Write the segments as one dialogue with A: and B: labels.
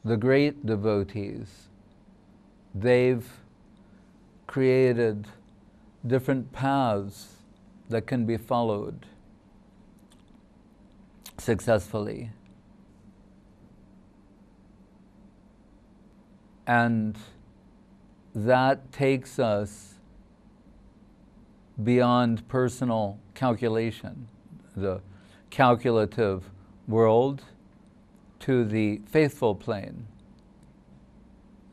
A: the great devotees, they've created different paths that can be followed successfully. And that takes us beyond personal calculation, the calculative world, to the faithful plane.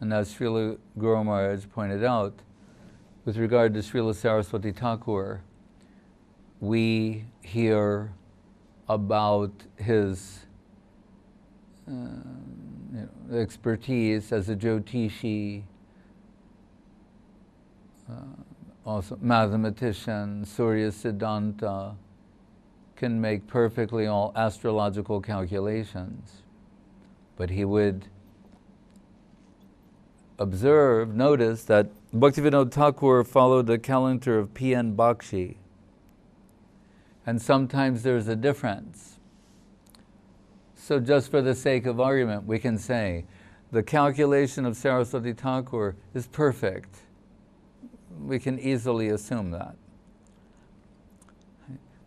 A: And as Srila Guru Maharaj pointed out, with regard to Srila Saraswati Thakur, we hear about his expertise as a Jyotishi, also mathematician, Surya Siddhanta, can make perfectly all astrological calculations. But he would notice that Bhaktivinoda Thakur followed the calendar of P.N. Bakshi. And sometimes there's a difference. So just for the sake of argument, we can say the calculation of Saraswati Thakur is perfect. We can easily assume that.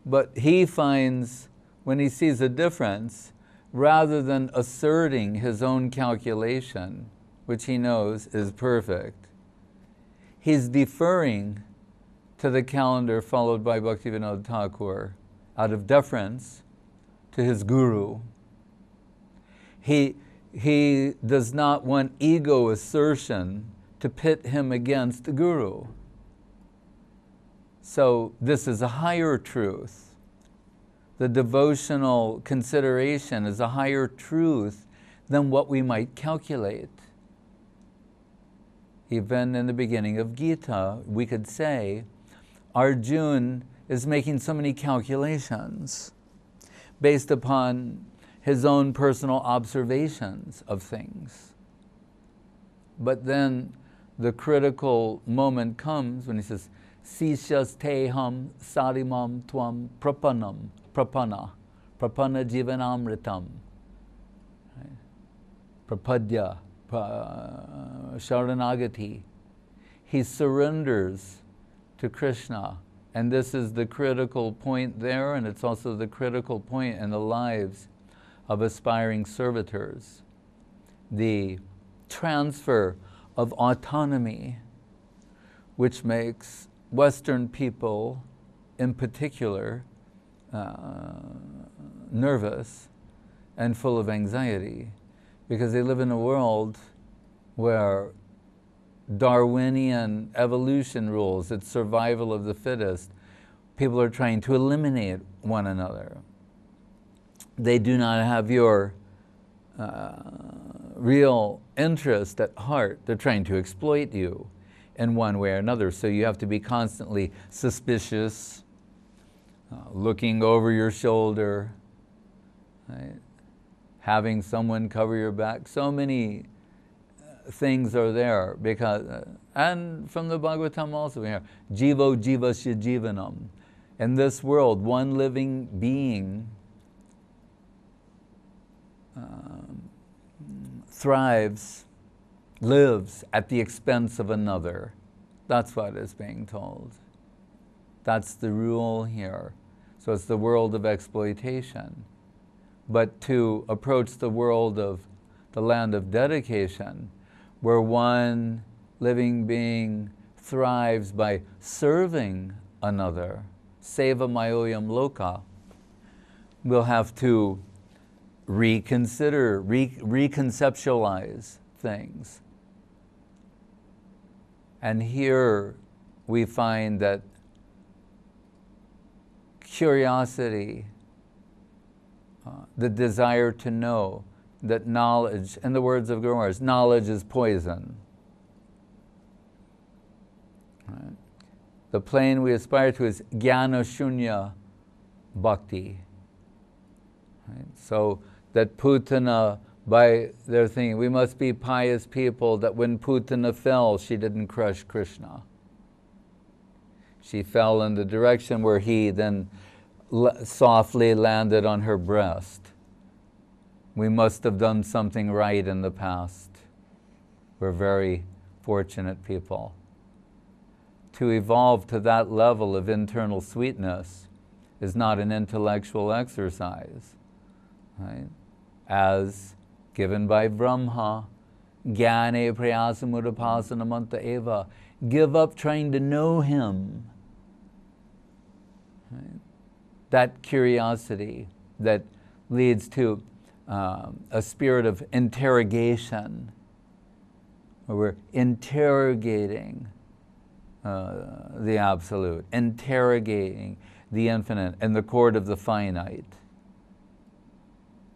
A: But he finds, when he sees a difference, rather than asserting his own calculation, which he knows is perfect, he's deferring to the calendar followed by Bhaktivinoda Thakur out of deference to his guru. He does not want ego assertion to pit him against the guru. So this is a higher truth. The devotional consideration is a higher truth than what we might calculate. Even in the beginning of Gita, we could say, Arjuna is making so many calculations based upon his own personal observations of things. But then the critical moment comes when he says, Sishas teham sarimam tvam prapana jivanamritam. Prapadya, sharanagati. He surrenders to Krishna. And this is the critical point there, and it's also the critical point in the lives of aspiring servitors. The transfer of autonomy, which makes Western people in particular nervous and full of anxiety, because they live in a world where Darwinian evolution rules, it's survival of the fittest. People are trying to eliminate one another. They do not have your real interest at heart. They're trying to exploit you in one way or another. So you have to be constantly suspicious, looking over your shoulder, right? Having someone cover your back. So many things are there because, and from the Bhagavatam also we hear, Jivo Jivasya Jivanam. In this world, one living being thrives, lives at the expense of another. That's what is being told. That's the rule here. So it's the world of exploitation. But to approach the world of the land of dedication, where one living being thrives by serving another, seva mayoyam loka, we'll have to reconsider, reconceptualize things. And here we find that curiosity, the desire to know, that knowledge, in the words of Guru Maharaj, knowledge is poison. Right? The plane we aspire to is jnana shunya bhakti. Right? So that Putana, by their thinking, we must be pious people, that when Putana fell, she didn't crush Krishna. She fell in the direction where he then softly landed on her breast. We must have done something right in the past. We're very fortunate people. To evolve to that level of internal sweetness is not an intellectual exercise, right? As given by Brahma, Jnane prayasamudapasana eva. Give up trying to know him. Right? That curiosity that leads to a spirit of interrogation, where we're interrogating the absolute, interrogating the infinite in the court of the finite.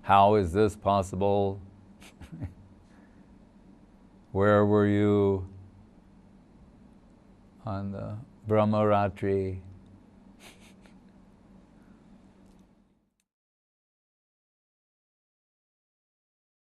A: How is this possible? Where were you on the Brahmaratri